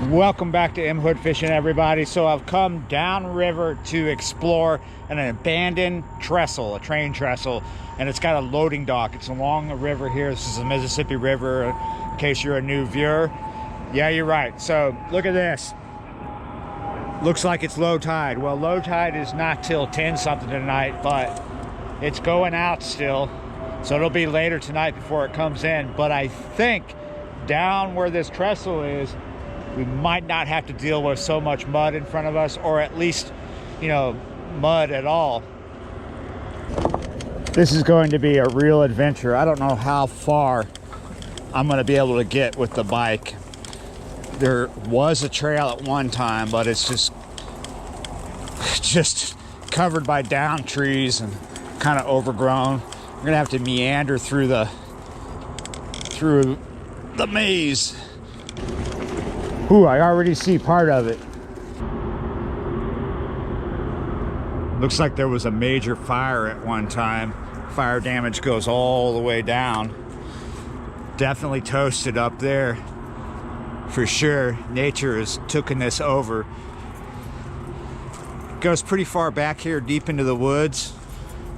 Welcome back to M Hood Fishing, everybody. So I've come downriver to explore an abandoned trestle, a train trestle, and it's got a loading dock. It's along the river here. This is the Mississippi River, in case you're a new viewer. Yeah, you're right. So look at this. Looks like it's low tide. Well, low tide is not till 10 something tonight, but it's going out still. So it'll be later tonight before it comes in. But I think down where this trestle is, we might not have to deal with so much mud in front of us, or at least, you know, mud at all. This is going to be a real adventure. I don't know how far I'm going to be able to get with the bike. There was a trail at one time, but it's just covered by down trees and kind of overgrown. We're going to have to meander through the maze. Ooh, I already see part of it. Looks like there was a major fire at one time. Fire damage goes all the way down. Definitely toasted up there. For sure, nature has taken this over. Goes pretty far back here, deep into the woods.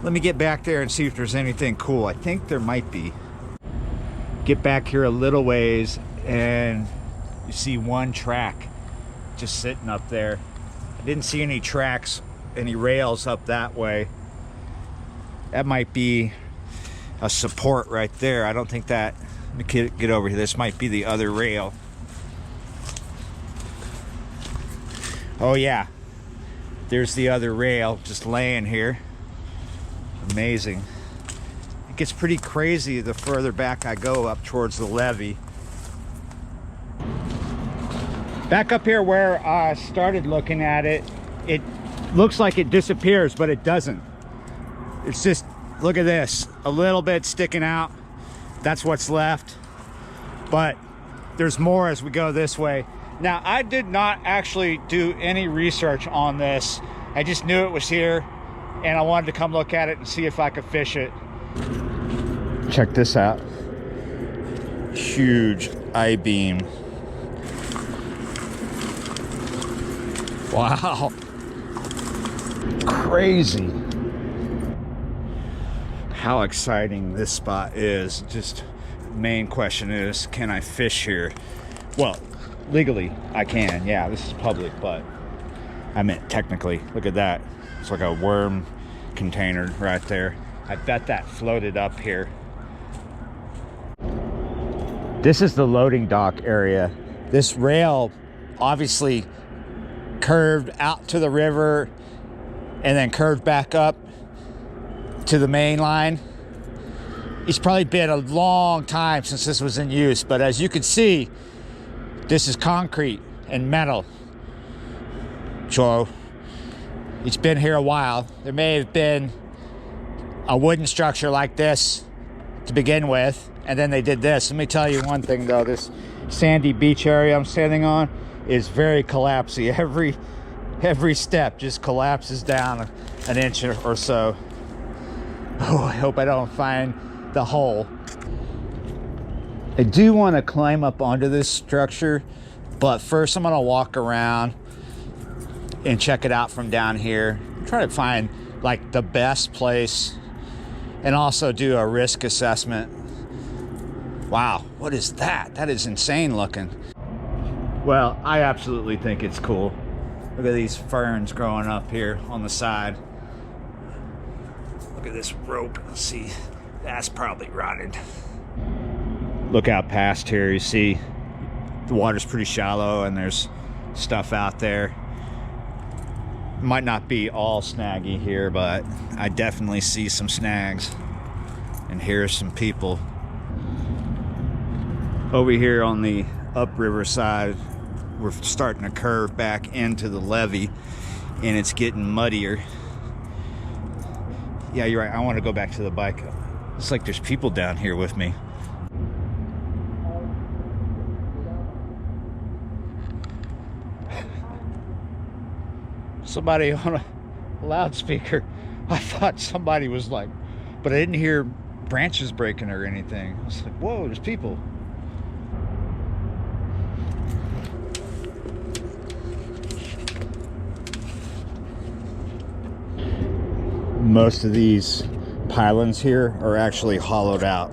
Let me get back there and see if there's anything cool. I think there might be. Get back here a little ways and you see one track just sitting up there. I didn't see any tracks, any rails up that way. That might be a support right there. I don't think that, let me get over here. This might be the other rail. Oh yeah, there's the other rail just laying here. Amazing. It gets pretty crazy the further back I go up towards the levee. Back up here where I started looking at it, it looks like it disappears, but it doesn't. It's just, look at this, a little bit sticking out. That's what's left. But there's more as we go this way. Now, I did not actually do any research on this. I just knew it was here, and I wanted to come look at it and see if I could fish it. Check this out. Huge I-beam. Wow. Crazy. How exciting this spot is. Just main question is, can I fish here? Well, legally I can. Yeah, this is public, but I meant technically. Look at that. It's like a worm container right there. I bet that floated up here. This is the loading dock area. This rail obviously curved out to the river and then curved back up to the main line. It's probably been a long time since this was in use, but as you can see, this is concrete and metal. So it's been here a while. There may have been a wooden structure like this to begin with, and then they did this. Let me tell you one thing though, this sandy beach area I'm standing on is very collapsy. Every step just collapses down an inch or so. Oh, I hope I don't find the hole. I do want to climb up onto this structure, but first I'm gonna walk around and check it out from down here. Try to find like the best place and also do a risk assessment. Wow, what is that? That is insane looking. Well, I absolutely think it's cool. Look at these ferns growing up here on the side. Look at this rope. Let's see, that's probably rotted. Look out past here, you see the water's pretty shallow and there's stuff out there. Might not be all snaggy here, but I definitely see some snags. And here's some people. Over here on the upriver side, we're starting to curve back into the levee and it's getting muddier. Yeah, you're right, I want to go back to the bike. It's like there's people down here with me. Somebody on a loudspeaker. I thought somebody was like, but I didn't hear branches breaking or anything. I was like, whoa, there's people. most of these pylons here are actually hollowed out.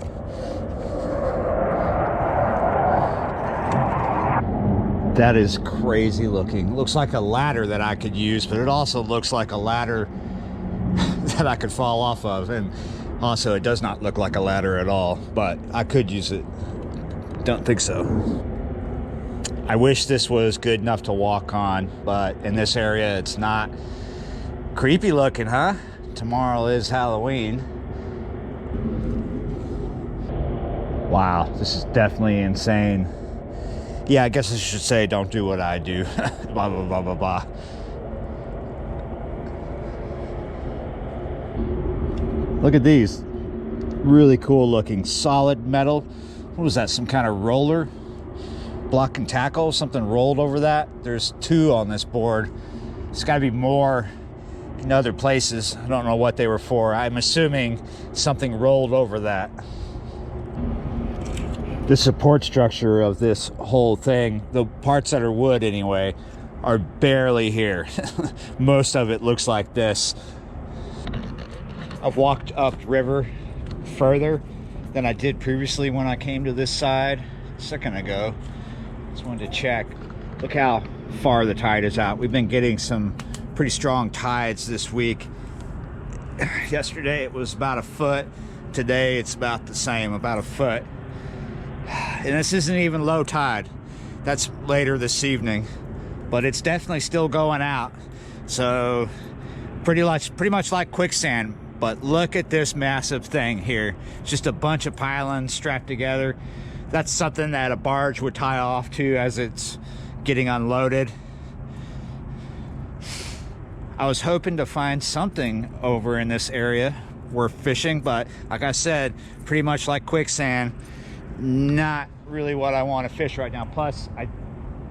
That is crazy looking. Looks like a ladder that I could use, but it also looks like a ladder that I could fall off of. And also, it does not look like a ladder at all, but I could use it. Don't think so. I wish this was good enough to walk on, but in this area, it's not. Creepy looking, huh? Tomorrow is Halloween. Wow, this is definitely insane. Yeah, I guess I should say don't do what I do. Blah, blah, blah, blah, blah. Look at these. Really cool looking solid metal. What was that, some kind of roller? Block and tackle, something rolled over that. There's 2 on this board. There's got to be more in other places. I don't know what they were for. I'm assuming something rolled over that. The support structure of this whole thing, the parts that are wood anyway, are barely here. Most of it looks like this. I've walked upriver further than I did previously when I came to this side a second ago. Just wanted to check. Look how far the tide is out. We've been getting some pretty strong tides this week. Yesterday it was about a foot. Today it's about the same, about a foot. And this isn't even low tide. That's later this evening, but it's definitely still going out. So pretty much like quicksand. But look at this massive thing here. Just a bunch of pylons strapped together. That's something that a barge would tie off to as it's getting unloaded. I was hoping to find something over in this area worth fishing, but like I said, pretty much like quicksand, not really what I want to fish right now. Plus,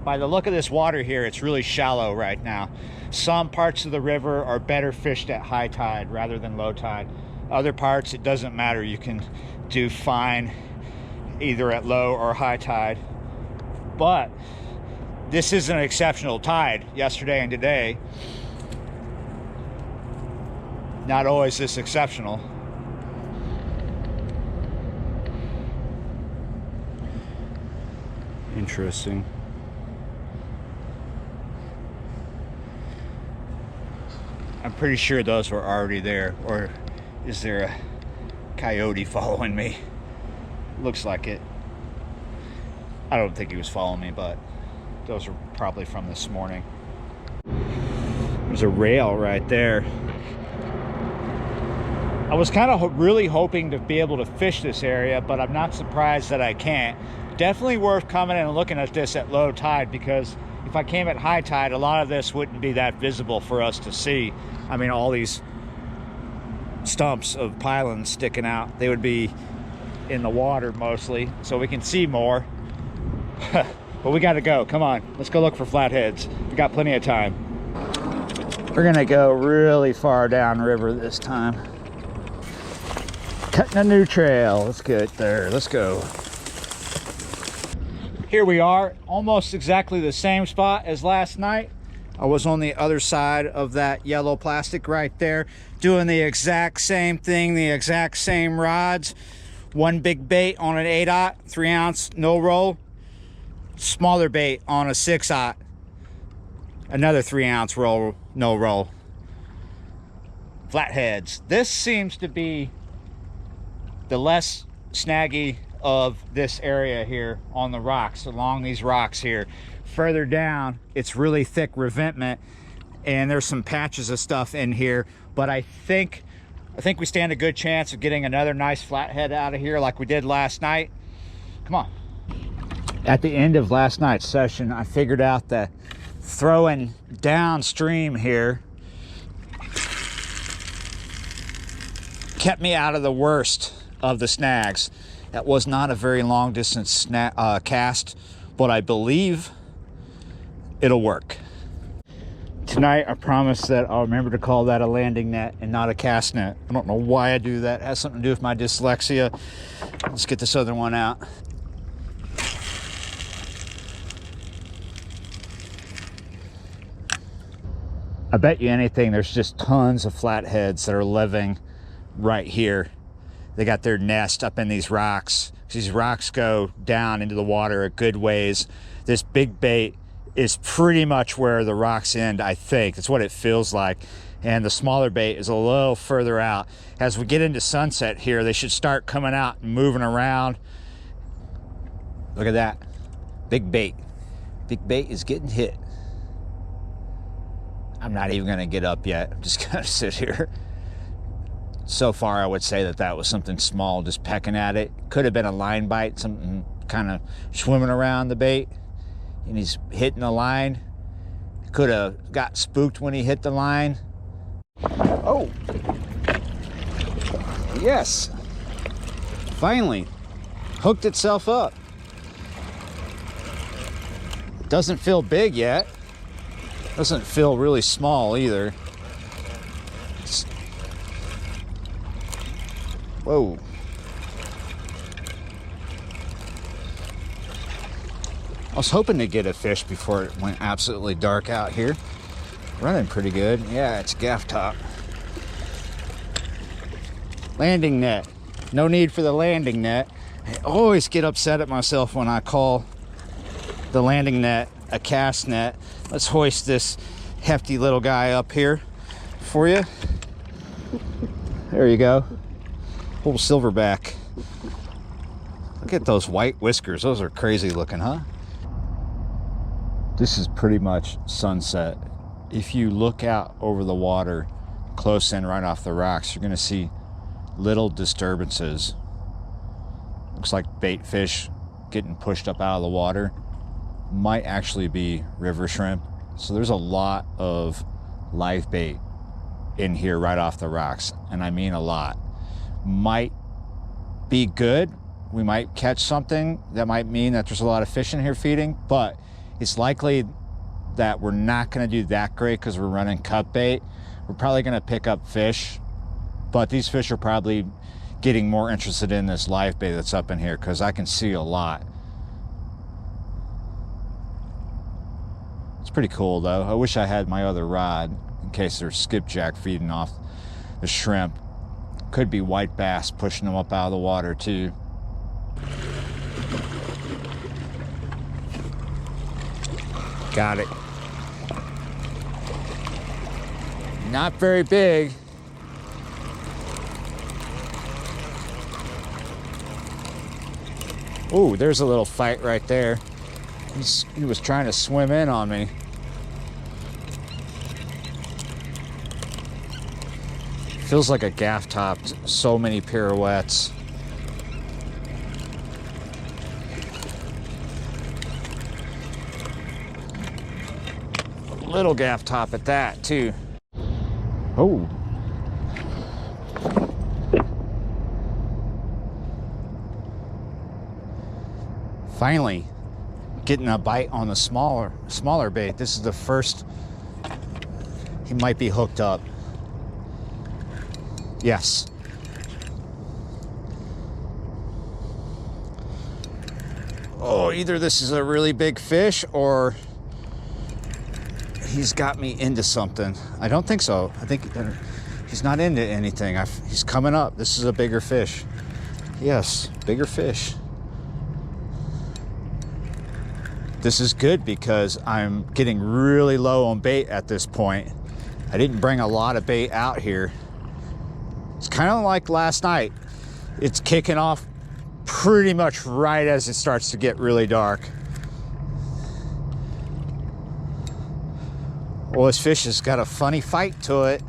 by the look of this water here, it's really shallow right now. Some parts of the river are better fished at high tide rather than low tide. Other parts, it doesn't matter. You can do fine either at low or high tide. But this is an exceptional tide yesterday and today. Not always this exceptional. Interesting. I'm pretty sure those were already there. Or is there a coyote following me? Looks like it. I don't think he was following me, but those are probably from this morning. There's a rail right there. I was kind of really hoping to be able to fish this area, but I'm not surprised that I can't. Definitely worth coming in and looking at this at low tide, because if I came at high tide, a lot of this wouldn't be that visible for us to see. I mean, all these stumps of pylons sticking out, they would be in the water mostly, so we can see more. But we gotta go. Come on, let's go look for flatheads. We got plenty of time. We're gonna go really far downriver this time. Cutting a new trail. Let's get there. Let's go. Here we are, almost exactly the same spot as last night. I was on the other side of that yellow plastic right there, doing the exact same thing, the exact same rods. One big bait on an 8/0, 3-ounce, no roll. Smaller bait on a 6/0, another 3-ounce roll, no roll. Flatheads. This seems to be the less snaggy of this area here on the rocks, along these rocks here. Further down, it's really thick revetment, and there's some patches of stuff in here, but I think we stand a good chance of getting another nice flathead out of here like we did last night. Come on. At the end of last night's session, I figured out that throwing downstream here kept me out of the worst of the snags. That was not a very long distance cast, but I believe it'll work. Tonight, I promise that I'll remember to call that a landing net and not a cast net. I don't know why I do that. It has something to do with my dyslexia. Let's get this other one out. I bet you anything, there's just tons of flatheads that are living right here. They got their nest up in these rocks. These rocks go down into the water a good ways. This big bait is pretty much where the rocks end, I think. That's what it feels like. And the smaller bait is a little further out. As we get into sunset here, they should start coming out and moving around. Look at that. Big bait. Big bait is getting hit. I'm not even gonna get up yet. I'm just gonna sit here. So far, I would say that that was something small, just pecking at it. Could have been a line bite, something kind of swimming around the bait, and he's hitting the line. Could have got spooked when he hit the line. Oh, yes, finally hooked itself up. Doesn't feel big yet. Doesn't feel really small either. Whoa. I was hoping to get a fish before it went absolutely dark out here. Running pretty good. Yeah, it's gaff top. Landing net. No need for the landing net. I always get upset at myself when I call the landing net a cast net. Let's hoist this hefty little guy up here for you. There you go. Little silverback. Look at those white whiskers. Those are crazy looking, huh? This is pretty much sunset. If you look out over the water, close in right off the rocks, you're gonna see little disturbances. Looks like bait fish getting pushed up out of the water. Might actually be river shrimp. So there's a lot of live bait in here right off the rocks, and I mean a lot. Might be good. We might catch something that might mean that there's a lot of fish in here feeding, but it's likely that we're not going to do that great because we're running cut bait. We're probably going to pick up fish, but these fish are probably getting more interested in this live bait that's up in here because I can see a lot. It's pretty cool though. I wish I had my other rod in case there's skipjack feeding off the shrimp. Could be white bass pushing them up out of the water too. Got it. Not very big. Ooh, there's a little fight right there. He was trying to swim in on me. Feels like a gaff top. So many pirouettes. Little gaff top at that too. Oh. Finally getting a bite on the smaller bait. This is the first. He might be hooked up. Yes. Oh, either this is a really big fish or he's got me into something. I don't think so. I think he's not into anything. He's coming up. This is a bigger fish. Yes, bigger fish. This is good because I'm getting really low on bait at this point. I didn't bring a lot of bait out here. It's kind of like last night. It's kicking off pretty much right as it starts to get really dark. Well, this fish has got a funny fight to it.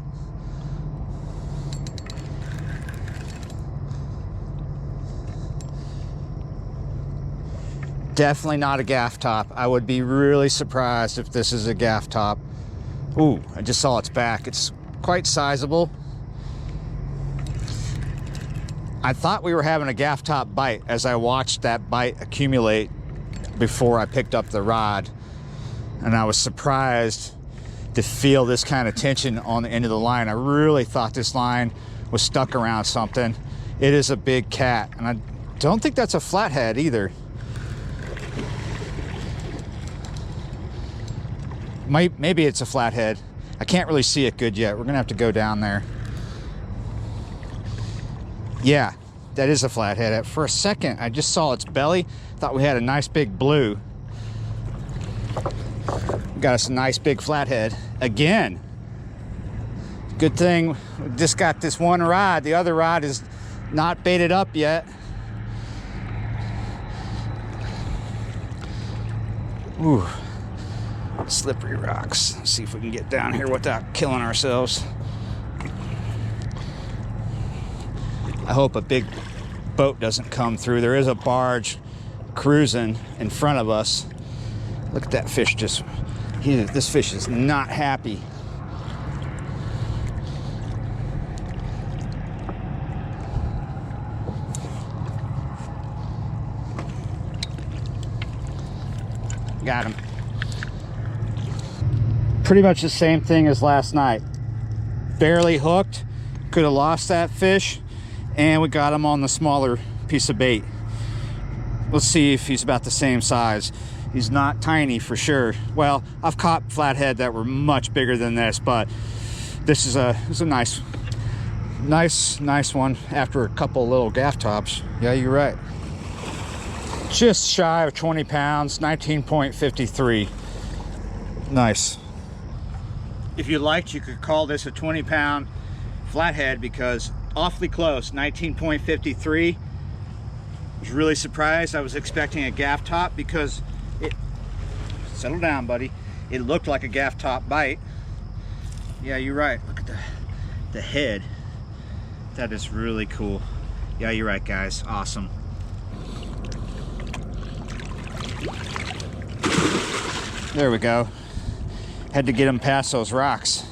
Definitely not a gaff top. I would be really surprised if this is a gaff top. Ooh, I just saw its back. It's quite sizable. I thought we were having a gaff top bite as I watched that bite accumulate before I picked up the rod. And I was surprised to feel this kind of tension on the end of the line. I really thought this line was stuck around something. It is a big cat, and I don't think that's a flathead either. Maybe it's a flathead. I can't really see it good yet. We're gonna have to go down there. Yeah, that is a flathead. For a second, I just saw its belly. Thought we had a nice big blue. We got us a nice big flathead again. Good thing we just got this one rod. The other rod is not baited up yet. Ooh, slippery rocks. Let's see if we can get down here without killing ourselves. I hope a big boat doesn't come through. There is a barge cruising in front of us. Look at that fish. This fish is not happy. Got him. Pretty much the same thing as last night. Barely hooked. Could have lost that fish, and we got him on the smaller piece of bait. Let's see if he's about the same size. He's not tiny for sure. Well, I've caught flathead that were much bigger than this, but this is a nice one after a couple little gaff tops. Yeah, you're right. Just shy of 20 pounds, 19.53. Nice. If you liked, you could call this a 20-pound flathead because awfully close, 19.53. I was really surprised. I was expecting a gaff top because it, settle down buddy, it looked like a gaff top bite. Yeah, you're right. Look at the head. That is really cool. Yeah, you're right guys, awesome. There we go. Had to get him past those rocks.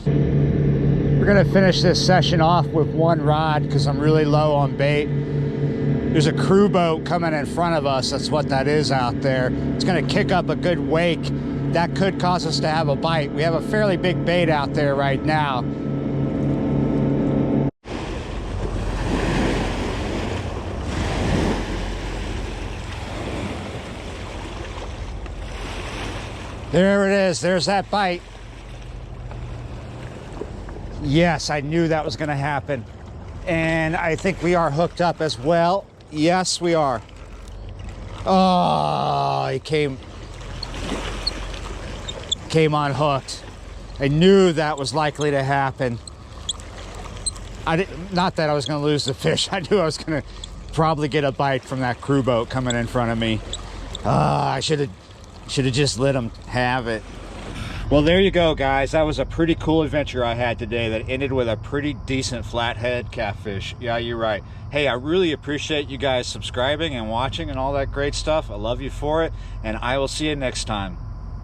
We're gonna finish this session off with one rod because I'm really low on bait. There's a crew boat coming in front of us. That's what that is out there. It's gonna kick up a good wake. That could cause us to have a bite. We have a fairly big bait out there right now. There it is. There's that bite. Yes, I knew that was going to happen. And I think we are hooked up as well. Yes, we are. Oh, he came unhooked. I knew that was likely to happen. Not that I was going to lose the fish. I knew I was going to probably get a bite from that crew boat coming in front of me. I should have just let him have it. Well, there you go guys. That was a pretty cool adventure I had today that ended with a pretty decent flathead catfish. Yeah, you're right. Hey, I really appreciate you guys subscribing and watching and all that great stuff. I love you for it, and I will see you next time.